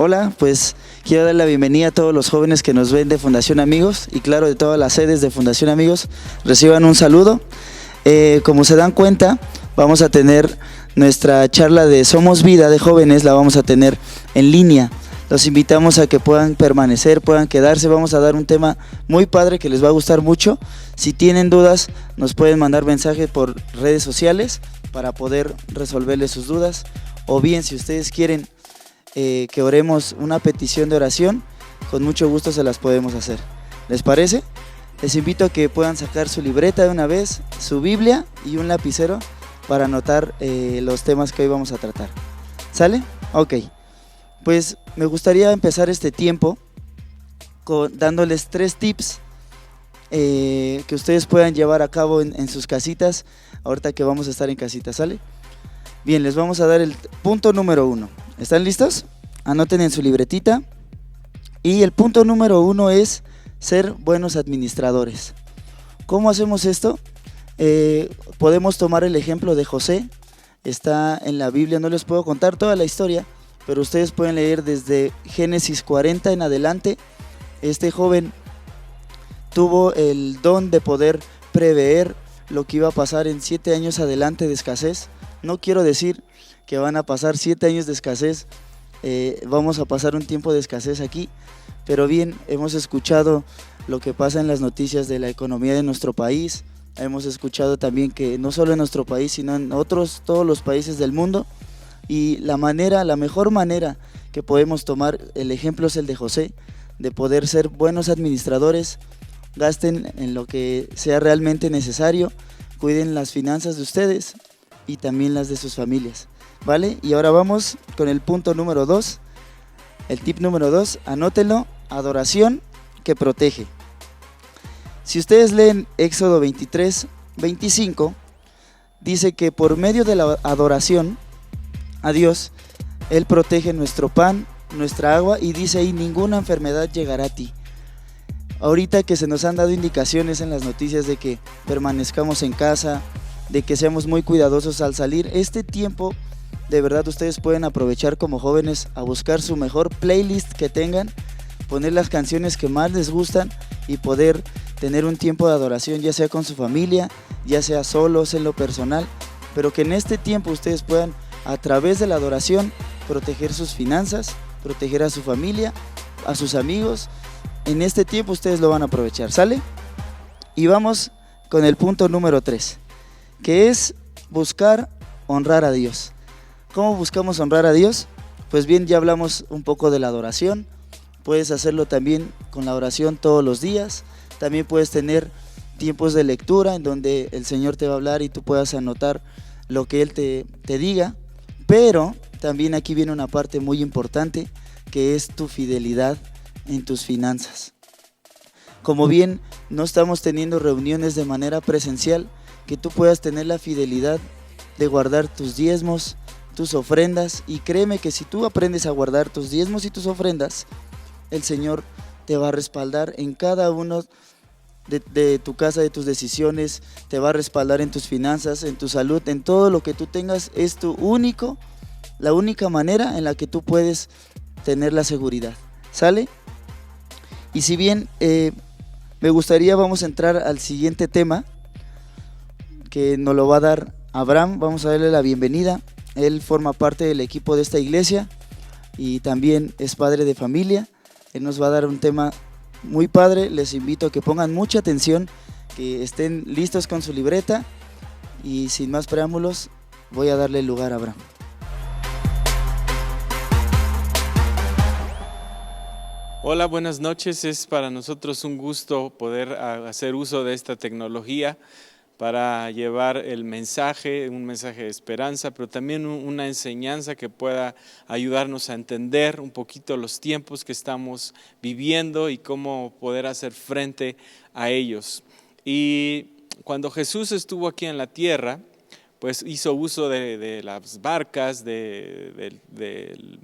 Hola, pues quiero dar la bienvenida a todos los jóvenes que nos ven de Fundación Amigos y claro, de todas las sedes de Fundación Amigos. Reciban un saludo. Como se dan cuenta, vamos a tener nuestra charla de Somos Vida de jóvenes, la vamos a tener en línea. Los invitamos a que puedan permanecer, puedan quedarse. Vamos a dar un tema muy padre que les va a gustar mucho. Si tienen dudas, nos pueden mandar mensaje por redes sociales para poder resolverles sus dudas. O bien, si ustedes quieren que oremos una petición de oración, con mucho gusto se las podemos hacer. ¿Les parece? Les invito a que puedan sacar su libreta de una vez, su Biblia y un lapicero para anotar los temas que hoy vamos a tratar. ¿Sale? Ok. Pues me gustaría empezar este tiempo dándoles 3 tips que ustedes puedan llevar a cabo en sus casitas, ahorita que vamos a estar en casita, ¿sale? Bien, les vamos a dar el punto número 1. ¿Están listos? Anoten en su libretita. Y el punto número 1 es ser buenos administradores. ¿Cómo hacemos esto? Podemos tomar el ejemplo de José. Está en la Biblia, no les puedo contar toda la historia, pero ustedes pueden leer desde Génesis 40 en adelante. Este joven tuvo el don de poder prever lo que iba a pasar en 7 años adelante de escasez. No quiero decir que van a pasar 7 años de escasez, vamos a pasar un tiempo de escasez aquí, pero bien, hemos escuchado lo que pasa en las noticias de la economía de nuestro país, hemos escuchado también que no solo en nuestro país, sino en todos los países del mundo, y la mejor manera que podemos tomar el ejemplo es el de José, de poder ser buenos administradores. Gasten en lo que sea realmente necesario, cuiden las finanzas de ustedes y también las de sus familias, ¿vale? Y ahora vamos con el punto número 2, el tip número 2, anótenlo: adoración que protege. Si ustedes leen Éxodo 23:25, dice que por medio de la adoración a Dios, Él protege nuestro pan, nuestra agua, y dice ahí: ninguna enfermedad llegará a ti. Ahorita que se nos han dado indicaciones en las noticias de que permanezcamos en casa, de que seamos muy cuidadosos al salir, este tiempo de verdad ustedes pueden aprovechar como jóvenes a buscar su mejor playlist que tengan, poner las canciones que más les gustan y poder tener un tiempo de adoración, ya sea con su familia, ya sea solos en lo personal, pero que en este tiempo ustedes puedan, a través de la adoración, proteger sus finanzas, proteger a su familia, a sus amigos. En este tiempo ustedes lo van a aprovechar, ¿sale? Y vamos con el punto número 3, que es buscar honrar a Dios. ¿Cómo buscamos honrar a Dios? Pues bien, ya hablamos un poco de la adoración. Puedes hacerlo también con la oración todos los días. También puedes tener tiempos de lectura en donde el Señor te va a hablar y tú puedas anotar lo que Él te diga. Pero también aquí viene una parte muy importante, que es tu fidelidad en tus finanzas. Como bien no estamos teniendo reuniones de manera presencial, que tú puedas tener la fidelidad de guardar tus diezmos, tus ofrendas, y créeme que si tú aprendes a guardar tus diezmos y tus ofrendas, el Señor te va a respaldar en cada uno de tu casa, de tus decisiones, te va a respaldar en tus finanzas, en tu salud, en todo lo que tú tengas. Es la única manera en la que tú puedes tener la seguridad, ¿sale? Y si bien me gustaría, vamos a entrar al siguiente tema que nos lo va a dar Abraham. Vamos a darle la bienvenida. Él forma parte del equipo de esta iglesia y también es padre de familia. Él nos va a dar un tema muy padre. Les invito a que pongan mucha atención, que estén listos con su libreta, y sin más preámbulos voy a darle el lugar a Abraham. Hola, buenas noches. Es para nosotros un gusto poder hacer uso de esta tecnología para llevar el mensaje, un mensaje de esperanza, pero también una enseñanza que pueda ayudarnos a entender un poquito los tiempos que estamos viviendo y cómo poder hacer frente a ellos. Y cuando Jesús estuvo aquí en la tierra, pues hizo uso de las barcas, del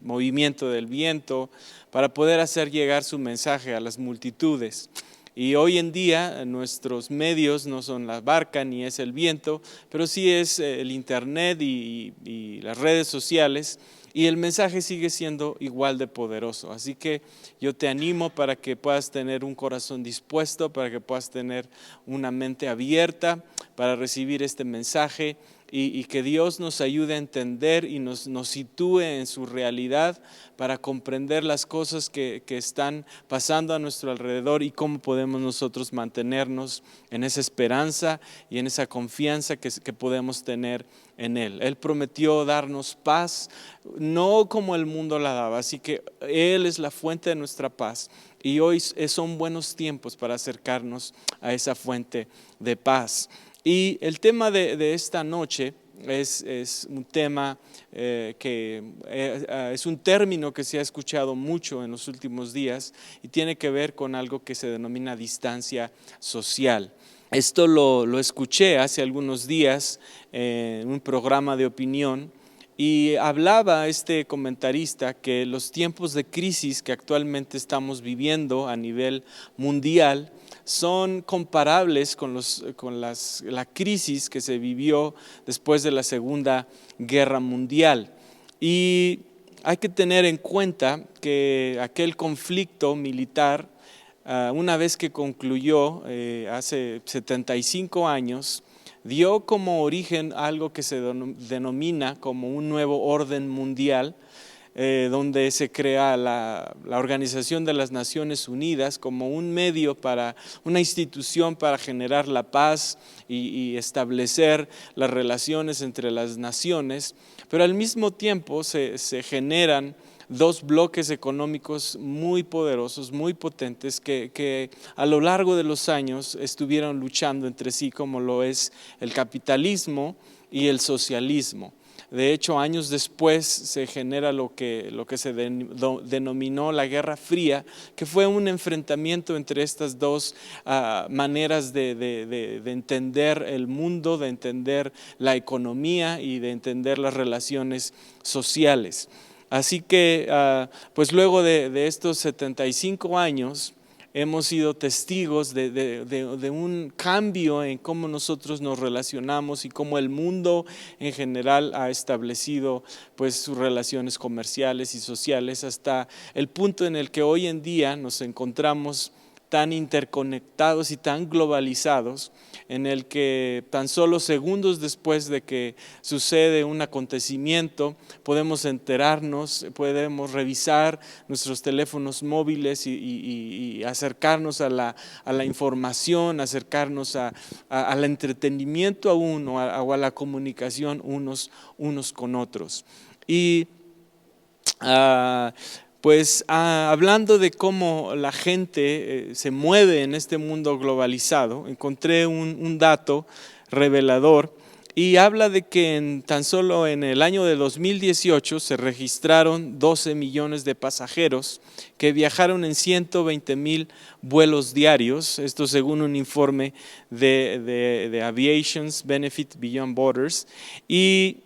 movimiento del viento, para poder hacer llegar su mensaje a las multitudes. Y hoy en día nuestros medios no son la barca ni es el viento, pero sí es el internet y las redes sociales, y el mensaje sigue siendo igual de poderoso. Así que yo te animo para que puedas tener un corazón dispuesto, para que puedas tener una mente abierta para recibir este mensaje y que Dios nos ayude a entender y nos sitúe en su realidad para comprender las cosas que están pasando a nuestro alrededor y cómo podemos nosotros mantenernos en esa esperanza y en esa confianza que podemos tener en Él. Él prometió darnos paz, no como el mundo la daba, así que Él es la fuente de nuestra paz. Y hoy son buenos tiempos para acercarnos a esa fuente de paz. Y el tema de esta noche es un tema que es un término que se ha escuchado mucho en los últimos días y tiene que ver con algo que se denomina distancia social. Esto lo escuché hace algunos días en un programa de opinión y hablaba este comentarista que los tiempos de crisis que actualmente estamos viviendo a nivel mundial son comparables con la crisis que se vivió después de la Segunda Guerra Mundial. Y hay que tener en cuenta que aquel conflicto militar, una vez que concluyó hace 75 años, dio como origen algo que se denomina como un nuevo orden mundial, donde se crea la Organización de las Naciones Unidas como un medio para una institución para generar la paz y establecer las relaciones entre las naciones, pero al mismo tiempo se generan dos bloques económicos muy poderosos, muy potentes, que a lo largo de los años estuvieron luchando entre sí, como lo es el capitalismo y el socialismo. De hecho, años después se genera lo que se denominó la Guerra Fría, que fue un enfrentamiento entre estas dos maneras de entender el mundo, de entender la economía y de entender las relaciones sociales. Así que, pues luego de estos 75 años, hemos sido testigos de un cambio en cómo nosotros nos relacionamos y cómo el mundo en general ha establecido pues sus relaciones comerciales y sociales hasta el punto en el que hoy en día nos encontramos tan interconectados y tan globalizados, en el que tan solo segundos después de que sucede un acontecimiento podemos enterarnos, podemos revisar nuestros teléfonos móviles y acercarnos a la información, acercarnos al entretenimiento aún o a la comunicación unos con otros. Y pues hablando de cómo la gente se mueve en este mundo globalizado, encontré un dato revelador y habla de que tan solo en el año de 2018 se registraron 12 millones de pasajeros que viajaron en 120,000 vuelos diarios, esto según un informe de Aviation's Benefit Beyond Borders. Y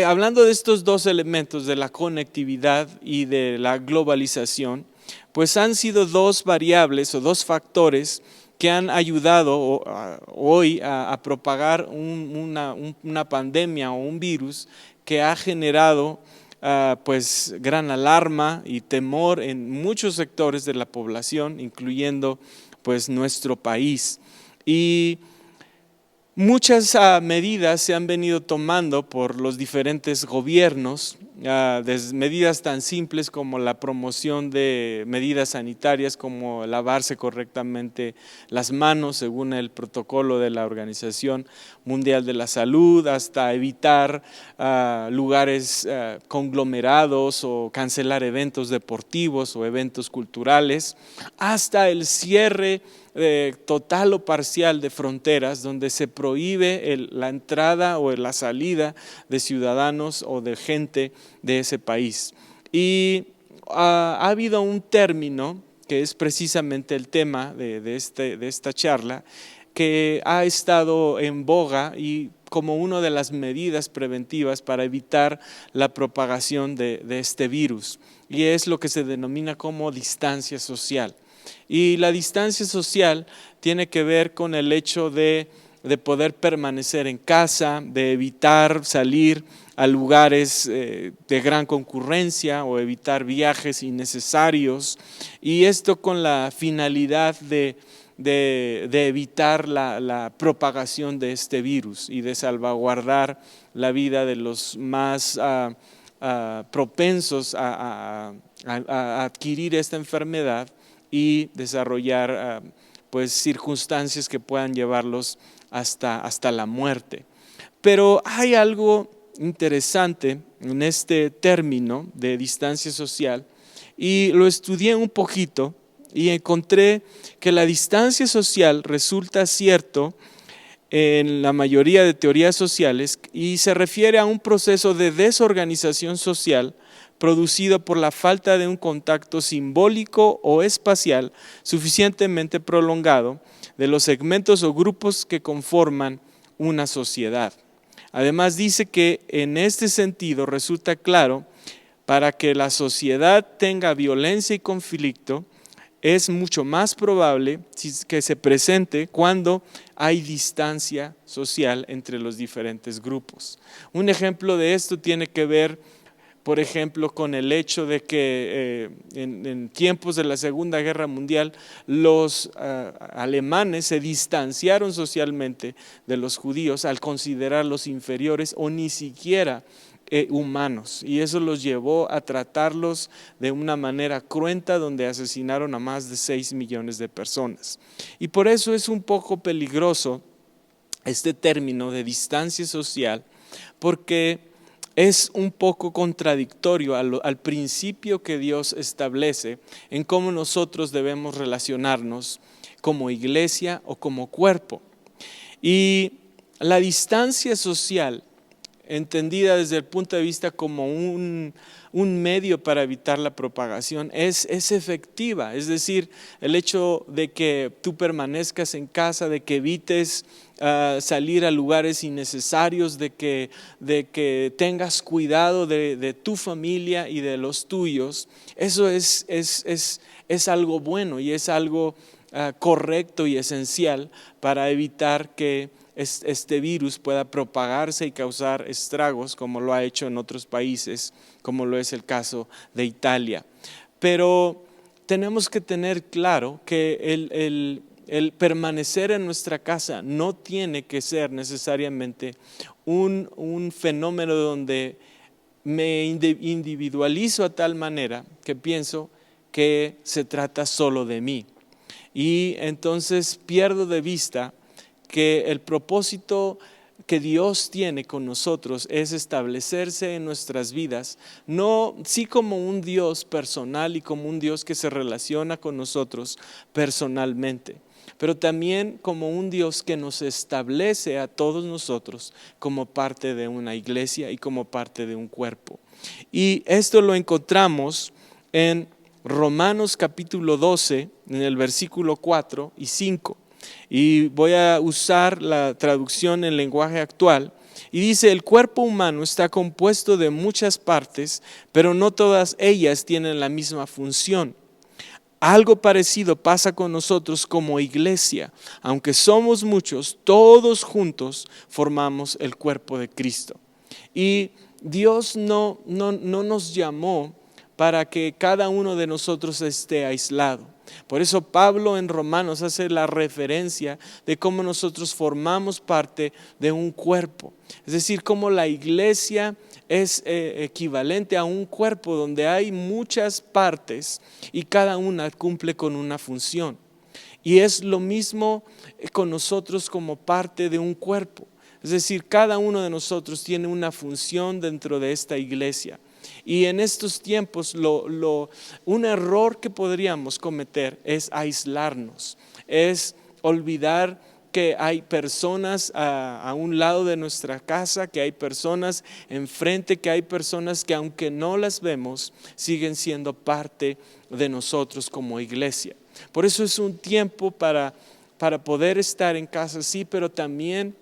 hablando de estos dos elementos, de la conectividad y de la globalización, pues han sido dos variables o dos factores que han ayudado hoy a propagar una pandemia o un virus que ha generado pues gran alarma y temor en muchos sectores de la población, incluyendo pues nuestro país. Y muchas medidas se han venido tomando por los diferentes gobiernos, desde medidas tan simples como la promoción de medidas sanitarias como lavarse correctamente las manos según el protocolo de la Organización Mundial de la Salud, hasta evitar lugares conglomerados o cancelar eventos deportivos o eventos culturales, hasta el cierre total o parcial de fronteras donde se prohíbe la entrada o la salida de ciudadanos o de gente de ese país. Y ha habido un término que es precisamente el tema de esta charla, que ha estado en boga y como una de las medidas preventivas para evitar la propagación de este virus, y es lo que se denomina como distancia social. Y la distancia social tiene que ver con el hecho de de poder permanecer en casa, de evitar salir a lugares de gran concurrencia o evitar viajes innecesarios, y esto con la finalidad de evitar la propagación de este virus y de salvaguardar la vida de los más propensos a adquirir esta enfermedad y desarrollar pues circunstancias que puedan llevarlos hasta la muerte. Pero hay algo interesante en este término de distancia social, y lo estudié un poquito y encontré que la distancia social resulta cierto en la mayoría de teorías sociales y se refiere a un proceso de desorganización social producido por la falta de un contacto simbólico o espacial suficientemente prolongado de los segmentos o grupos que conforman una sociedad. Además dice que en este sentido resulta claro, para que la sociedad tenga violencia y conflicto, es mucho más probable que se presente cuando hay distancia social entre los diferentes grupos. Un ejemplo de esto tiene que ver, por ejemplo, con el hecho de que en tiempos de la Segunda Guerra Mundial los alemanes se distanciaron socialmente de los judíos al considerarlos inferiores o ni siquiera humanos, y eso los llevó a tratarlos de una manera cruenta, donde asesinaron a más de 6 millones de personas. Y por eso es un poco peligroso este término de distancia social, porque es un poco contradictorio al principio que Dios establece en cómo nosotros debemos relacionarnos como iglesia o como cuerpo. Y la distancia social, entendida desde el punto de vista como un medio para evitar la propagación, es efectiva. Es decir, el hecho de que tú permanezcas en casa, de que evites salir a lugares innecesarios, de que tengas cuidado de tu familia y de los tuyos, eso es algo bueno y es algo correcto y esencial para evitar que este virus pueda propagarse y causar estragos, como lo ha hecho en otros países, como lo es el caso de Italia. Pero tenemos que tener claro que el permanecer en nuestra casa no tiene que ser necesariamente un fenómeno donde me individualizo a tal manera que pienso que se trata solo de mí, y entonces pierdo de vista que el propósito que Dios tiene con nosotros es establecerse en nuestras vidas, no sí como un Dios personal y como un Dios que se relaciona con nosotros personalmente, pero también como un Dios que nos establece a todos nosotros como parte de una iglesia y como parte de un cuerpo. Y esto lo encontramos en Romanos capítulo 12, en el versículo 4 y 5. Y voy a usar la traducción en lenguaje actual, y dice: el cuerpo humano está compuesto de muchas partes, pero no todas ellas tienen la misma función. Algo parecido pasa con nosotros como iglesia. Aunque somos muchos, todos juntos formamos el cuerpo de Cristo. Y Dios no nos llamó para que cada uno de nosotros esté aislado. Por eso Pablo en Romanos hace la referencia de cómo nosotros formamos parte de un cuerpo. Es decir, cómo la iglesia es equivalente a un cuerpo donde hay muchas partes y cada una cumple con una función. Y es lo mismo con nosotros como parte de un cuerpo. Es decir, cada uno de nosotros tiene una función dentro de esta iglesia. Y en estos tiempos un error que podríamos cometer es aislarnos, es olvidar que hay personas a un lado de nuestra casa, que hay personas enfrente, que hay personas que aunque no las vemos, siguen siendo parte de nosotros como iglesia. Por eso es un tiempo para poder estar en casa, sí, pero también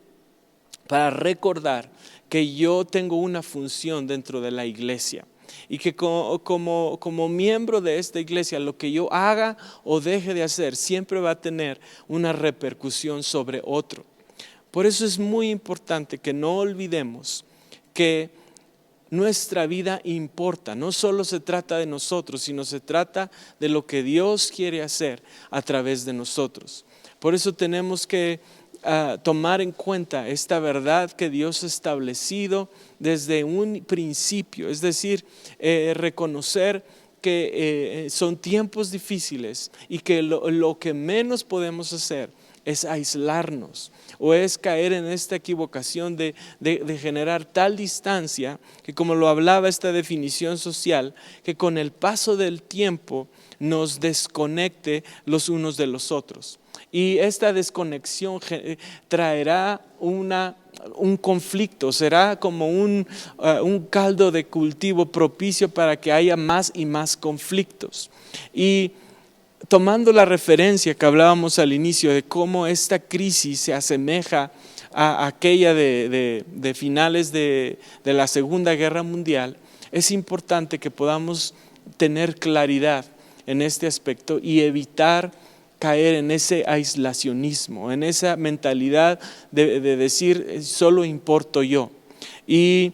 para recordar que yo tengo una función dentro de la iglesia y que como miembro de esta iglesia, lo que yo haga o deje de hacer siempre va a tener una repercusión sobre otro. Por eso es muy importante que no olvidemos que nuestra vida importa. No solo se trata de nosotros, sino se trata de lo que Dios quiere hacer a través de nosotros. Por eso tenemos que tomar en cuenta esta verdad que Dios ha establecido desde un principio, es decir, reconocer que son tiempos difíciles y que lo que menos podemos hacer es aislarnos o es caer en esta equivocación de generar tal distancia que, como lo hablaba esta definición social, que con el paso del tiempo nos desconecte los unos de los otros. Y esta desconexión traerá un conflicto, será como un caldo de cultivo propicio para que haya más y más conflictos. Y tomando la referencia que hablábamos al inicio de cómo esta crisis se asemeja a aquella de finales de la Segunda Guerra Mundial, es importante que podamos tener claridad en este aspecto y evitar caer en ese aislacionismo, en esa mentalidad de decir solo importo yo. Y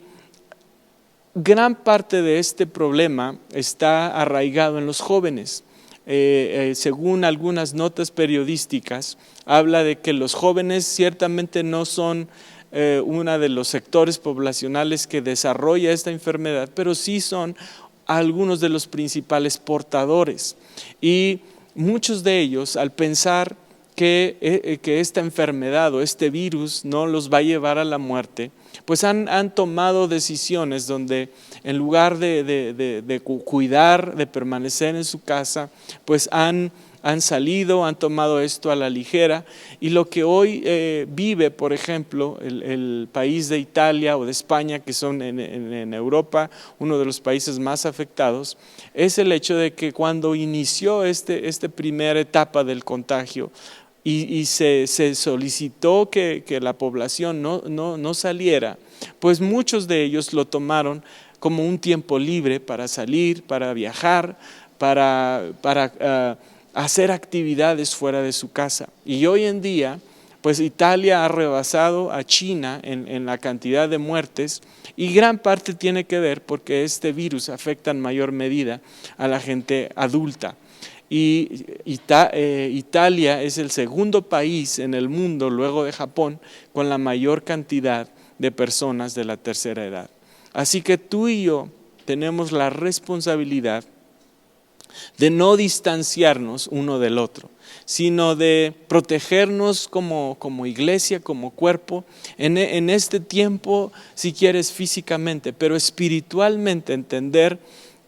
gran parte de este problema está arraigado en los jóvenes. Según algunas notas periodísticas, habla de que los jóvenes ciertamente no son uno de los sectores poblacionales que desarrolla esta enfermedad, pero sí son algunos de los principales portadores. Y muchos de ellos, al pensar que esta enfermedad o este virus no los va a llevar a la muerte, pues han tomado decisiones donde en lugar de cuidar, de permanecer en su casa, pues han salido, han tomado esto a la ligera. Y lo que hoy vive, por ejemplo, el país de Italia o de España, que son en Europa uno de los países más afectados, es el hecho de que cuando inició esta primera etapa del contagio, y se solicitó que la población no saliera, pues muchos de ellos lo tomaron como un tiempo libre para salir, para viajar, para hacer actividades fuera de su casa. Y hoy en día, pues Italia ha rebasado a China en la cantidad de muertes, y gran parte tiene que ver porque este virus afecta en mayor medida a la gente adulta. Y Italia es el segundo país en el mundo, luego de Japón, con la mayor cantidad de personas de la tercera edad. Así que tú y yo tenemos la responsabilidad de no distanciarnos uno del otro, sino de protegernos como iglesia, como cuerpo, en este tiempo, si quieres físicamente, pero espiritualmente entender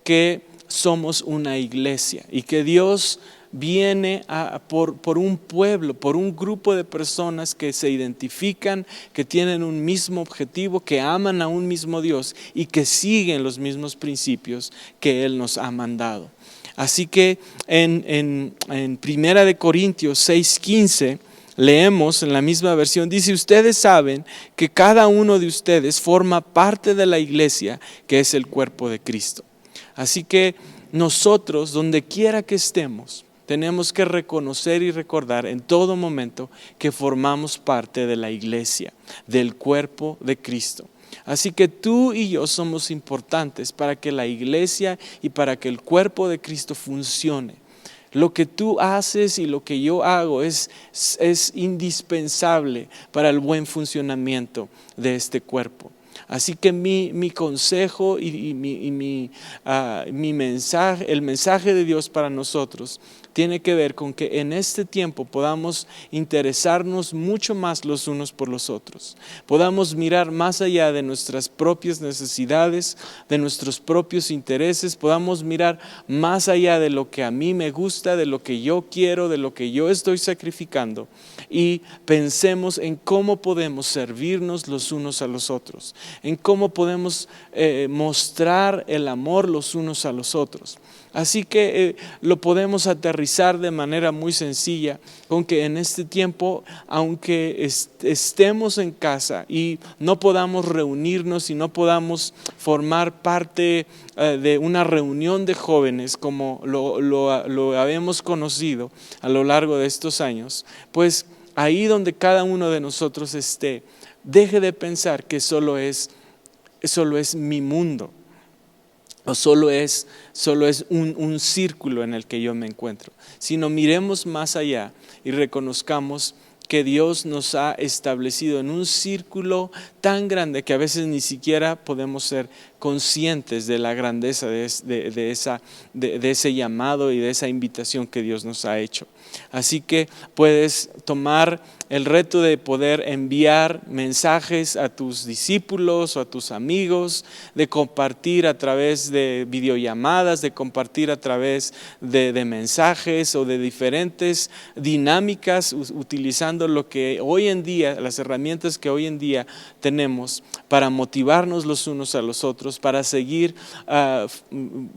que somos una iglesia y que Dios viene por un pueblo, por un grupo de personas que se identifican, que tienen un mismo objetivo, que aman a un mismo Dios y que siguen los mismos principios que Él nos ha mandado. Así que en 1 Corintios 6:15 leemos en la misma versión, dice: ustedes saben que cada uno de ustedes forma parte de la iglesia, que es el cuerpo de Cristo. Así que nosotros, donde quiera que estemos, tenemos que reconocer y recordar en todo momento que formamos parte de la iglesia, del cuerpo de Cristo. Así que tú y yo somos importantes para que la iglesia y para que el cuerpo de Cristo funcione. Lo que tú haces y lo que yo hago es indispensable para el buen funcionamiento de este cuerpo. Así que mi consejo y mi mensaje, el mensaje de Dios para nosotros, tiene que ver con que en este tiempo podamos interesarnos mucho más los unos por los otros. Podamos mirar más allá de nuestras propias necesidades, de nuestros propios intereses. Podamos mirar más allá de lo que a mí me gusta, de lo que yo quiero, de lo que yo estoy sacrificando. Y pensemos en cómo podemos servirnos los unos a los otros, en cómo podemos mostrar el amor los unos a los otros. Así que lo podemos aterrizar de manera muy sencilla con que en este tiempo, aunque estemos en casa y no podamos reunirnos y no podamos formar parte de una reunión de jóvenes como lo habemos conocido a lo largo de estos años, pues ahí donde cada uno de nosotros esté, deje de pensar que solo es mi mundo, o solo es un círculo en el que yo me encuentro, sino miremos más allá y reconozcamos que Dios nos ha establecido en un círculo tan grande que a veces ni siquiera podemos ser conscientes de la grandeza de ese llamado y de esa invitación que Dios nos ha hecho. Así que puedes tomar el reto de poder enviar mensajes a tus discípulos o a tus amigos, de compartir a través de videollamadas, de compartir a través de mensajes o de diferentes dinámicas, utilizando lo que hoy en día, las herramientas que hoy en día tenemos para motivarnos los unos a los otros, para seguir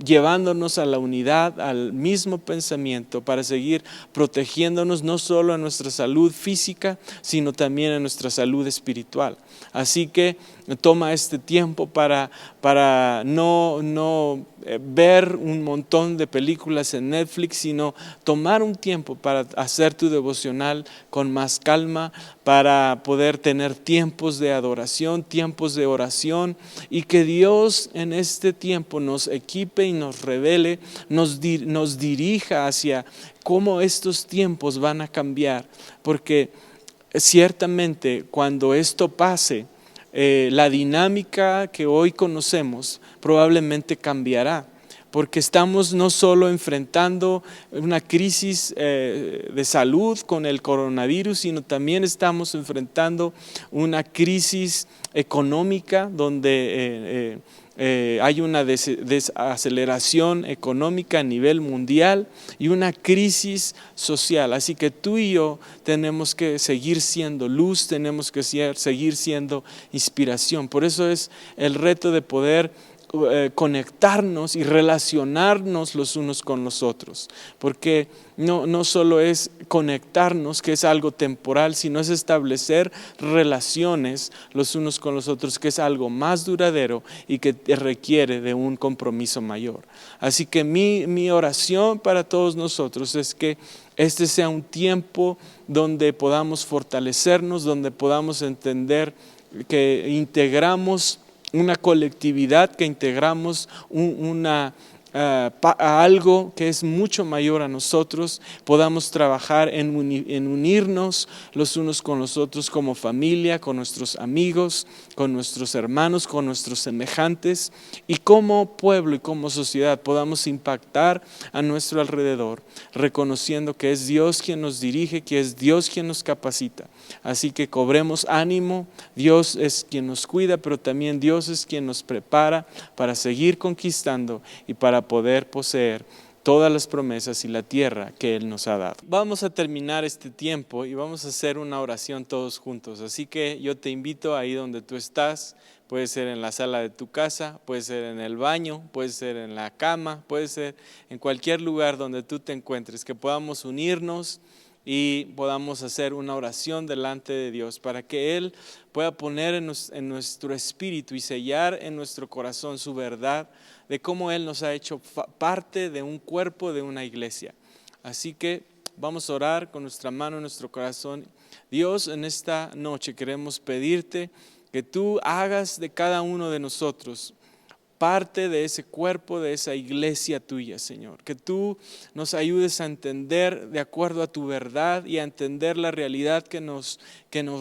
llevándonos a la unidad, al mismo pensamiento, para seguir protegiéndonos no solo en nuestra salud física, sino también en nuestra salud espiritual. Así que toma este tiempo para no ver un montón de películas en Netflix, sino tomar un tiempo para hacer tu devocional con más calma, para poder tener tiempos de adoración, tiempos de oración, y que Dios en este tiempo nos equipe y nos revele, nos dirija hacia cómo estos tiempos van a cambiar, porque ciertamente cuando esto pase, la dinámica que hoy conocemos probablemente cambiará, porque estamos no solo enfrentando una crisis de salud con el coronavirus, sino también estamos enfrentando una crisis económica donde hay una desaceleración económica a nivel mundial y una crisis social. Así que tú y yo tenemos que seguir siendo luz, tenemos que seguir siendo inspiración. Por eso es el reto de poder conectarnos y relacionarnos los unos con los otros, porque no solo es conectarnos, que es algo temporal, sino es establecer relaciones los unos con los otros, que es algo más duradero y que requiere de un compromiso mayor. Así que mi oración para todos nosotros es que este sea un tiempo donde podamos fortalecernos, donde podamos entender que integramos una colectividad, que integramos a algo que es mucho mayor a nosotros, podamos trabajar en unirnos los unos con los otros como familia, con nuestros amigos, con nuestros hermanos, con nuestros semejantes, y como pueblo y como sociedad podamos impactar a nuestro alrededor, reconociendo que es Dios quien nos dirige, que es Dios quien nos capacita. Así que cobremos ánimo, Dios es quien nos cuida, pero también Dios es quien nos prepara para seguir conquistando y para poder poseer todas las promesas y la tierra que Él nos ha dado. Vamos a terminar este tiempo y vamos a hacer una oración todos juntos. Así que yo te invito ahí donde tú estás, puede ser en la sala de tu casa, puede ser en el baño, puede ser en la cama, puede ser en cualquier lugar donde tú te encuentres, que podamos unirnos y podamos hacer una oración delante de Dios para que Él pueda poner en nuestro espíritu y sellar en nuestro corazón su verdad de cómo Él nos ha hecho parte de un cuerpo, de una iglesia. Así que vamos a orar con nuestra mano en nuestro corazón. Dios, en esta noche queremos pedirte que tú hagas de cada uno de nosotros parte de ese cuerpo, de esa iglesia tuya, Señor. Que tú nos ayudes a entender de acuerdo a tu verdad y a entender la realidad que nos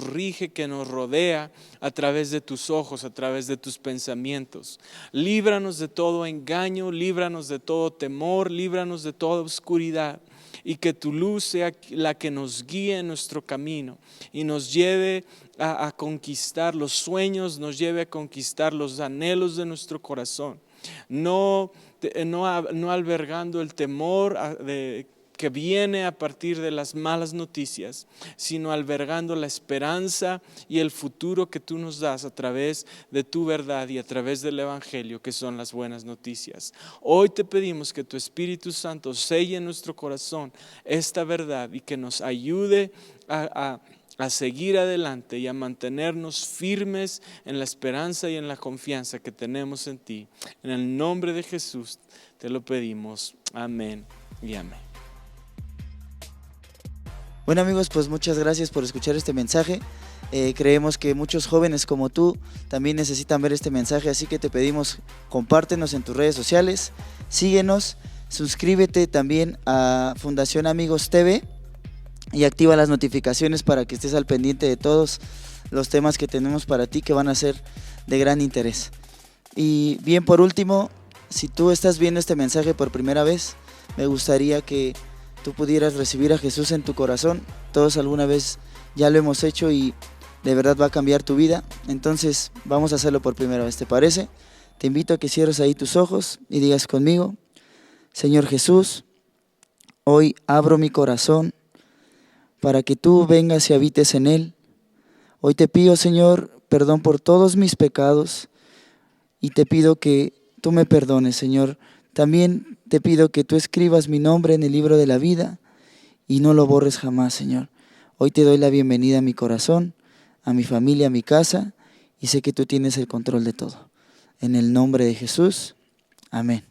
rige, que nos rodea a través de tus ojos, a través de tus pensamientos. Líbranos de todo engaño, líbranos de todo temor, líbranos de toda oscuridad. Y que tu luz sea la que nos guíe en nuestro camino y nos lleve a conquistar los sueños, nos lleve a conquistar los anhelos de nuestro corazón. No albergando el temor que viene a partir de las malas noticias, sino albergando la esperanza y el futuro que tú nos das a través de tu verdad y a través del Evangelio, que son las buenas noticias. Hoy te pedimos que tu Espíritu Santo selle en nuestro corazón esta verdad y que nos ayude a seguir adelante y a mantenernos firmes en la esperanza y en la confianza que tenemos en ti. En el nombre de Jesús te lo pedimos. Amén y amén. Bueno amigos, pues muchas gracias por escuchar este mensaje. Creemos que muchos jóvenes como tú también necesitan ver este mensaje, así que te pedimos compártenos en tus redes sociales, síguenos, suscríbete también a Fundación Amigos TV y activa las notificaciones para que estés al pendiente de todos los temas que tenemos para ti que van a ser de gran interés. Y bien, por último, si tú estás viendo este mensaje por primera vez, me gustaría que tú pudieras recibir a Jesús en tu corazón. Todos alguna vez ya lo hemos hecho y de verdad va a cambiar tu vida. Entonces vamos a hacerlo por primera vez, ¿te parece? Te invito a que cierres ahí tus ojos y digas conmigo: Señor Jesús, hoy abro mi corazón para que tú vengas y habites en él. Hoy te pido, Señor, perdón por todos mis pecados y te pido que tú me perdones, Señor. También te pido que tú escribas mi nombre en el libro de la vida y no lo borres jamás, Señor. Hoy te doy la bienvenida a mi corazón, a mi familia, a mi casa, y sé que tú tienes el control de todo. En el nombre de Jesús, amén.